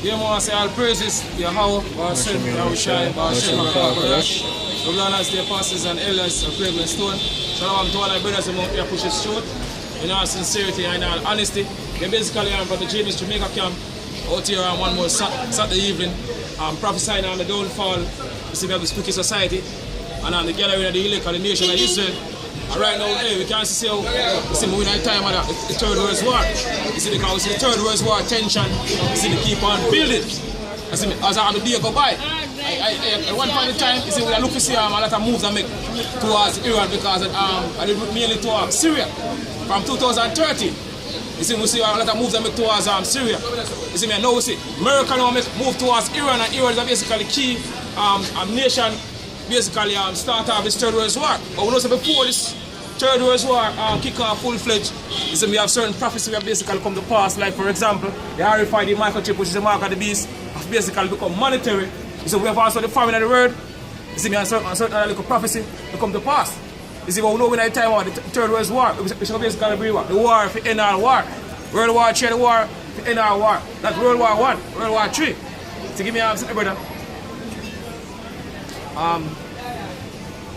Yeah, man, I say all praises, Yahweh, Baashem, Yahushai, Baashem, HaKadosh. The Lord the apostles and elders of Cleveland Stone. Shalom to all our brothers and here push it short. In all sincerity and in all honesty. They basically are from the James Jamaica camp out here on one more Saturday evening. Prophesying on the downfall, you see, we have the spooky society and on the gathering of the elect of the nation of Israel. And right now, hey, we can't see how you see we're in a time of the Third World War. You see, because we see the Third World War tension, you see, they keep on building. You see, as I have the day go by, at one point in time, you see, we are looking to see a lot of moves I make towards Iran because I did mainly to Syria from 2013. You see, we see a lot of moves I make towards Syria. You see, now we see America now make move towards Iran, and Iran is basically key nation. Basically, start off this Third World War. But we know before this Third World War kick off full-fledged, you see, we have certain prophecies that basically come to pass. Like, for example, the RFID microchip, which is the mark of the beast, has basically become monetary. You see, we have also the famine of the word. You see, and certain little prophecy to come to pass. You see, but we know when I time about the Third World War, we should basically bring what? The war for end all war. World War III, the war for end all war. Not World War I, World War III. So give me an answer, brother.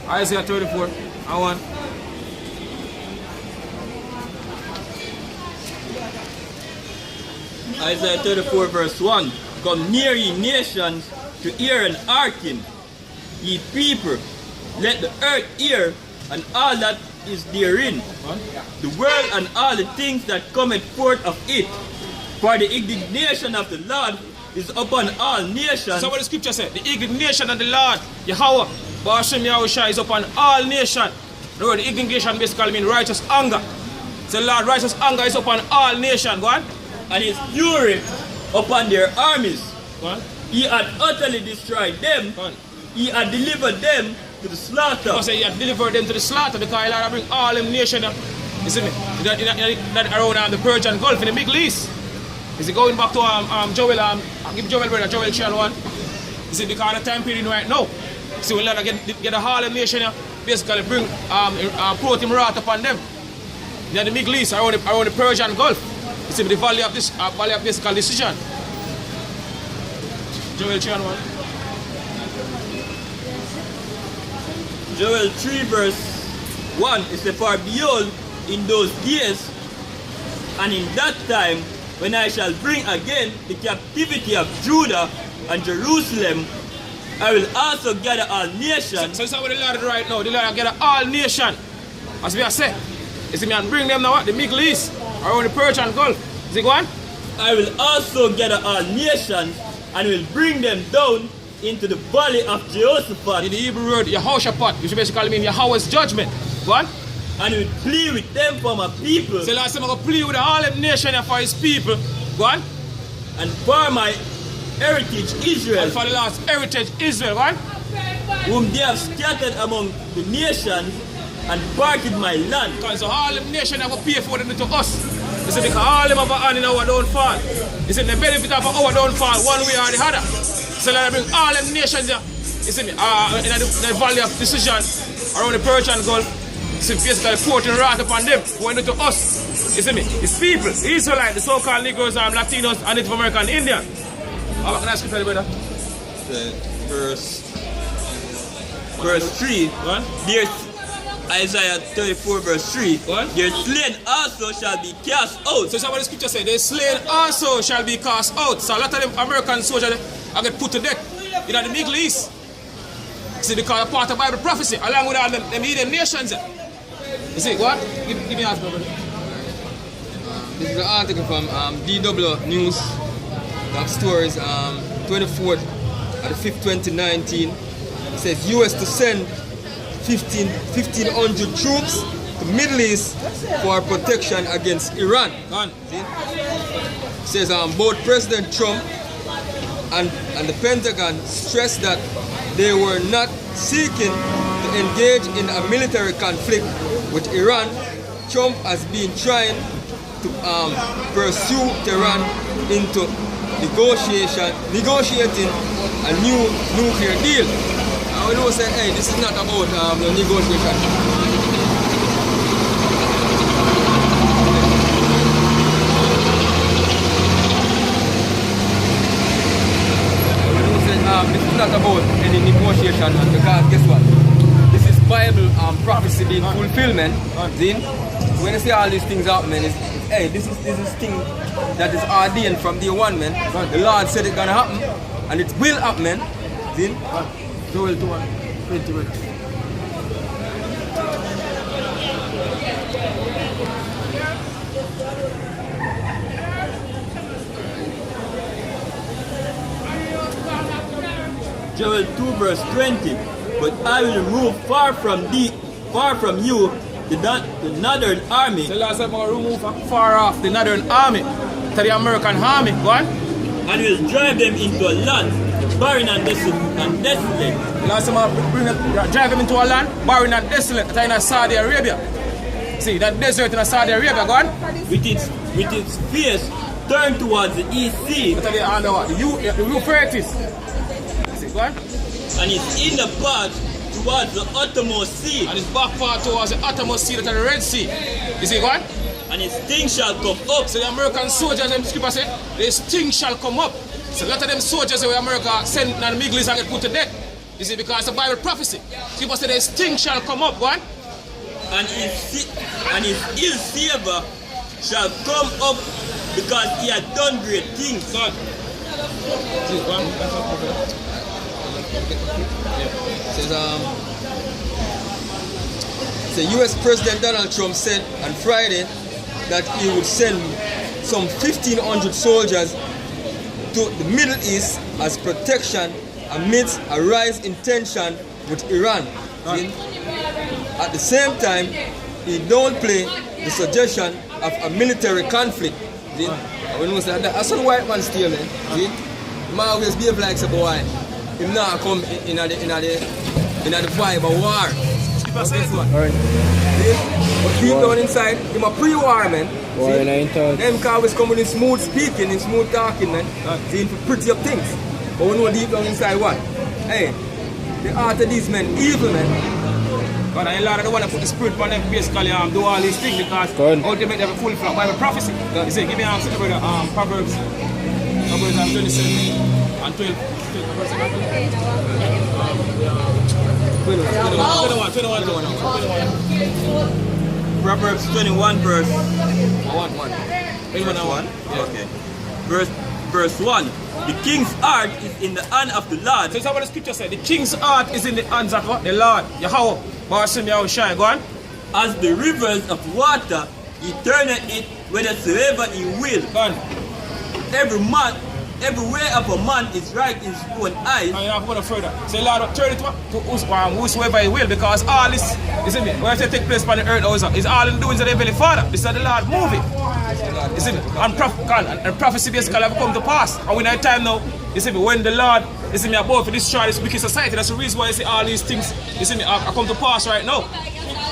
Isaiah 34, I want. Isaiah 34 verse 1. Come near ye nations to hear and hearken, ye people, let the earth hear and all that is therein, the world and all the things that cometh forth of it. For the indignation of the Lord is upon all nations. So what the scripture said, the indignation of the Lord, Yahweh, Baashem Yahushai, is upon all nations. The word indignation basically means righteous anger. So the Lord righteous anger is upon all nations. Go on. And his fury upon their armies. Go on. He had utterly destroyed them. Go on. He had delivered them to the slaughter. Because he had delivered them to the slaughter because the Lord bring all them nations. You see me? That around the Persian Gulf in the Middle East. Is it going back to Joel, I'll give Joel brother, Joel channel 1. You see, because the time period right now. See, when Lord get the Harlem nation basically bring brought him wrath upon them. In the Middle East, around the Persian Gulf. You see, the valley of this physical decision. Joel channel 1. Joel 3 verse 1 is the for behold, in those days and in that time, when I shall bring again the captivity of Judah and Jerusalem, I will also gather all nations. So this is what the Lord right now. The Lord gather all nations. As we are saying, you see me and bring them now the Middle East, around the Persian Gulf. Is it go on? I will also gather all nations and will bring them down into the valley of Jehoshaphat. In the Hebrew word, Yehoshaphat, which basically means Yahweh's judgment. Go on. And will plead with them for my people. So last time I go plead with all them nations for his people. Go on. And for my heritage Israel. And for the last heritage Israel, right? Whom they have scattered among the nations and parted my land. Because so all them nations have to pay for them to us. You see, because all them have a hand in our downfall. You see, the benefit of our downfall one way or the other. So let bring all them nations there. You see me, in the valley of decision around the Persian Gulf. You see, basically pouring wrath upon them, going to us. You see me, it's people, the Israelites, the so-called Negroes, Latinos, and Native American Indian. How can I scripture, brother? Verse 3. What? There's Isaiah 34 verse 3. What? Their slain also shall be cast out. So that's what the scripture says. Their slain also shall be cast out. So a lot of them American soldiers are get put to death in the Middle East. See, because part of Bible prophecy, along with all them heathen nations. You see, what? Give me an answer, brother. This is an article from DW News. That stories 24th of the 5th, 2019. It says US to send 1,500 troops to Middle East for protection against Iran. See? It says both President Trump and the Pentagon stressed that they were not seeking to engage in a military conflict with Iran. Trump has been trying to pursue Tehran into negotiating a new nuclear deal. And we know say, hey, this is not about the negotiation. about any negotiation, man, because guess what? This is Bible prophecy being fulfillment. Then when you see all these things happen, man, hey, this is thing that is ordained from day one, man. The Lord said it's gonna happen, and it will happen, man. Then Joel 2:21. Joel 2 verse 20. But I will remove far from you the northern army. The Lord said, I'm going to remove far off the northern army to the American army. Go on. And will drive them into a land barren and desolate. The Lord said, I'm going to drive them into a land barren and desolate. That's in Saudi Arabia. See, that desert in Saudi Arabia, go on. With its face turned towards the east sea. That's the Euphrates. See, go on. And it's in the path towards the uttermost sea. And its back part towards the uttermost sea, that's the Red Sea. You see, go on. And its thing shall come up. So the American soldiers, them scripture say, this thing shall come up. So a lot of them soldiers where America send in the Middle East and get put to death. You see, because it's a Bible prophecy. People say this thing shall come up, go on. And his ill savor shall come up because he had done great things. God. See, go on. Says US President Donald Trump said on Friday that he would send some 1,500 soldiers to the Middle East as protection amidst a rise in tension with Iran. At the same time, he downplayed the suggestion of a military conflict. That's a white man still, man. See? He always behave like a boy. He not come in the vibe of war. But deep down inside, he's a pre-war, man. Them always coming in smooth speaking, in smooth talking, man. See, for pretty up things. But we know deep down inside what? Hey, the heart of these men evil, man. God, and a lot of them want to put the spirit on them, basically do all these things because ultimately they have a full Bible prophecy. You say, give me an answer, brother, Proverbs 27 and 12. 21. Proverbs 21 verse 1. 21. Okay. Verse 1. The king's heart is in the hand of the Lord. So that's what the scripture said. The king's heart is in the hands of what? The Lord. Yahweh. Barsim Yahushai. Go on. As the rivers of water, he turneth it whithersoever he will. Go on. Every way of a man is right in his own eyes. And you have to go further. Say, Lord, turn it to whosoever he will, because all this, you see me, where it take place on the earth also, is all in the doings of the Heavenly Father. This is the Lord moving. You see me? And prophecy basically have come to pass. And we in time now, you see me, when the Lord, you see me, about to destroy this wicked society, that's the reason why you see all these things, you see me, are come to pass right now.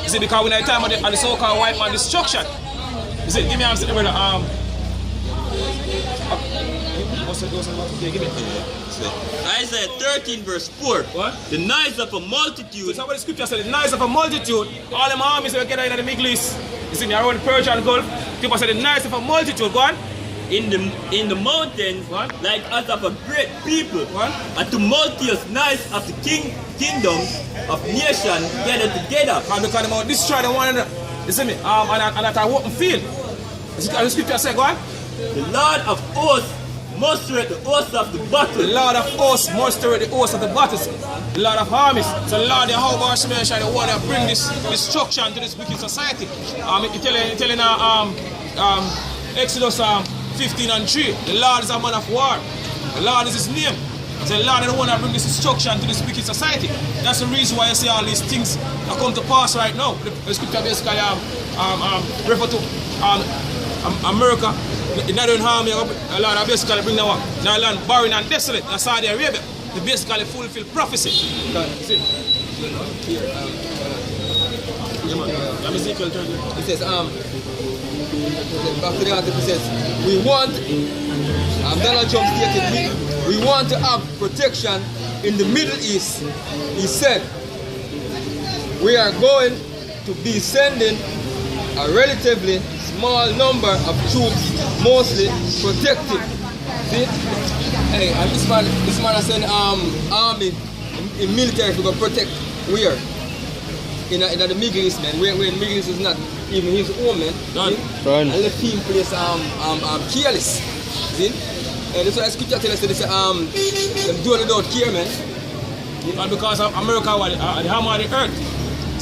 You see, because we in time of the so-called white man destruction. You see, give me an answer, brother. Isaiah 13 verse 4. What? The noise of a multitude. So what the scripture said, the noise of a multitude, all them armies that get in the Middle East. You see me around the Persian Gulf. People say the noise of a multitude, go on. In the mountains, what? like as of a great people, what? A tumultuous noise of the kingdoms of nations gathered together. And because they destroy the one another. You see me? And at a open field. The scripture said, go on. The Lord of hosts mustereth the hosts of the battle. The Lord of hosts mustereth the hosts of the battles. The Lord of armies. So the Lord Yahweh Shemeshai, the one that bring this destruction to this wicked society. Telling Exodus 15 and 3. The Lord is a man of war. The Lord is his name. So the Lord is the one that bring this destruction to this wicked society. That's the reason why you see all these things that come to pass right now. The scripture basically refer to America. The northern army, a lot of basically bring the land barren and desolate in Saudi Arabia. They basically fulfill prophecy. It says, back to the article, it says, we want, Donald Trump stated, we want to have protection in the Middle East. He said, we are going to be sending a relatively small number of troops, mostly protected See? Hey, and this man has sent army in military to go protect where? In the Middle East, man. Where in Middle East is not even his own, man. Done. And left him place careless. See? And that's why scripture tells us that them do it without care, man. And because of America was the hammer of the earth. You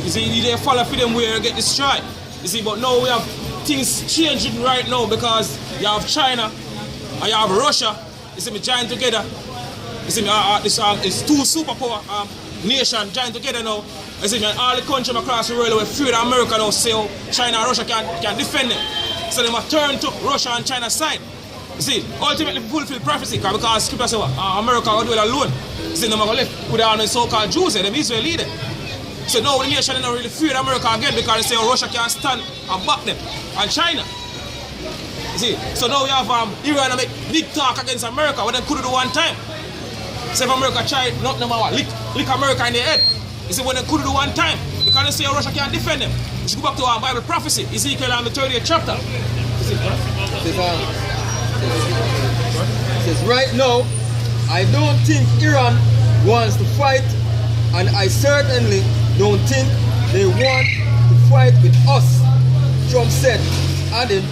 see, they follow for them where they get destroyed. You see, but now we have things changing right now because you have China and you have Russia. You see, me join together. You see, it's two superpower nations join together now. You see, and all the countries across the world are afraid of America now, say how China and Russia can defend them. So they must turn to Russia and China's side. You see, ultimately fulfill prophecy because scripture says America will do it alone. You see, they're going to left with all the so-called Jews, them Israel leader. So now the nation is not really fear America again because they say Russia can't stand and back them and China. You see, so now we have Iran make big talk against America, what they couldn't do one time. So if America tried, not no matter what, lick America in the head. You see, when they couldn't do one time, because they say Russia can't defend them. You should go back to our Bible prophecy, Ezekiel and the 30th chapter. It says, right now, I don't think Iran wants to fight, and I certainly don't think they want to fight with us, Trump said, adding,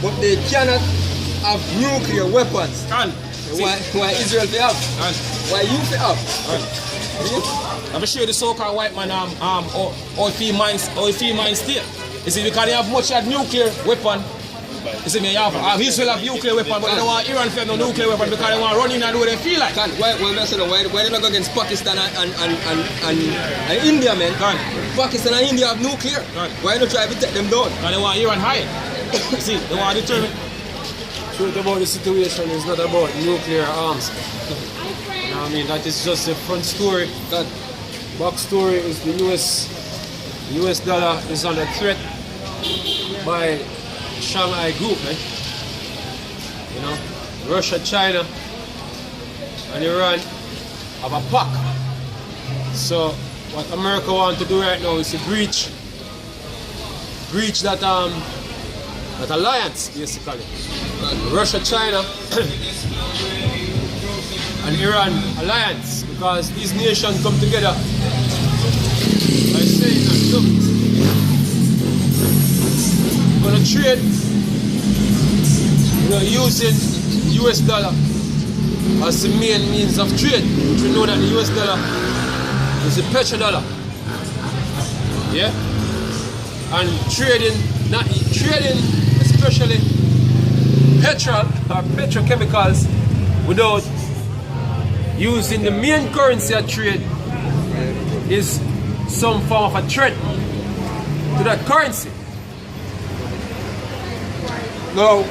but they cannot have nuclear weapons. Why Israel they have? Why you they have? I'm sure the so-called white man or if he minds still. You see, because they have much of nuclear weapon. You see, Israel have nuclear weapon, but they don't want Iran to have no nuclear weapon because they want to run in and do what they feel like. Why they not go against Pakistan and India, man? Pakistan and India have nuclear. Why not try to take them down? Because they want Iran higher. You see, they want to determine. The truth about the situation is not about nuclear arms. You know what I mean? That is just the front story. That back story is the US dollar is under threat by Shanghai Group, eh? You know, Russia, China, and Iran have a pact. So what America wants to do right now is to breach that alliance, basically. Russia, China, and Iran alliance, because these nations come together by saying that, look, we're going to trade, using US dollar as the main means of trade, which we know that the US dollar is the petrodollar. Yeah? And trading especially petrol or petrochemicals without using the main currency of trade is some form of a threat to that currency. Now,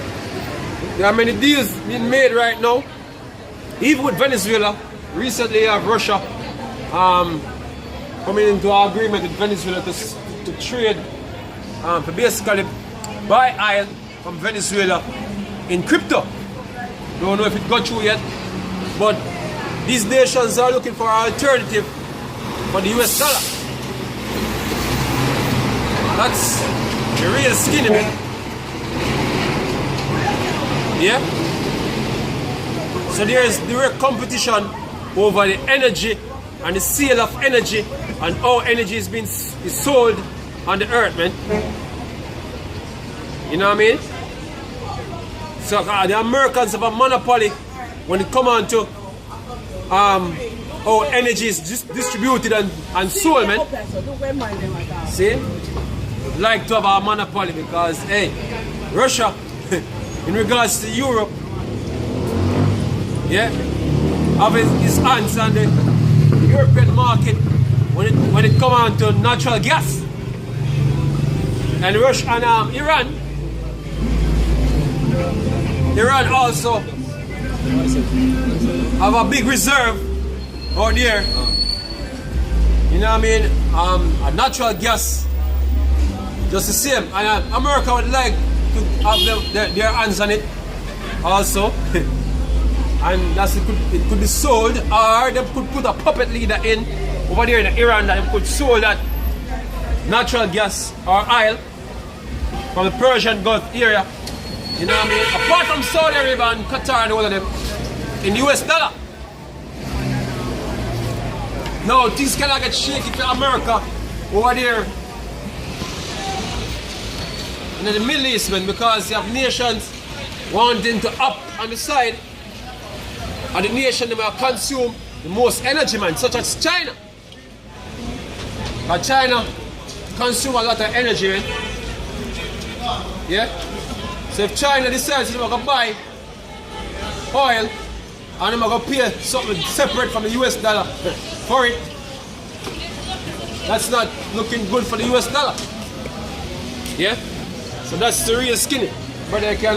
there are many deals being made right now, even with Venezuela. Recently you have Russia coming into an agreement with Venezuela to trade, to basically buy oil from Venezuela in crypto. Don't know if it got through yet, but these nations are looking for an alternative for the US dollar. That's the real skinny man. Yeah? So there is direct competition over the energy and the sale of energy and how energy is sold on the earth, man. You know what I mean? So the Americans have a monopoly when it comes on to how energy is distributed and sold, man. See? Like to have a monopoly because, hey, Russia, in regards to Europe, yeah, having his hands on the European market when it comes on to natural gas. And Russia and Iran also have a big reserve out there. You know what I mean? A natural gas, just the same. And America would like to have their hands on it also. And it could be sold, or they could put a puppet leader in over there in Iran that could sell that natural gas or oil from the Persian Gulf area You know what I mean? Apart from Saudi Arabia and Qatar and all of them, in US dollar. No, things cannot get shaky for America over there. And in the Middle East, man, because you have nations wanting to up on the side, and the nation that will consume the most energy, man, such as China. But China consume a lot of energy, man. Yeah? So if China decides they're going to buy oil, and they're going to pay something separate from the US dollar for it, that's not looking good for the US dollar. Yeah? So that's the real skinny. But they can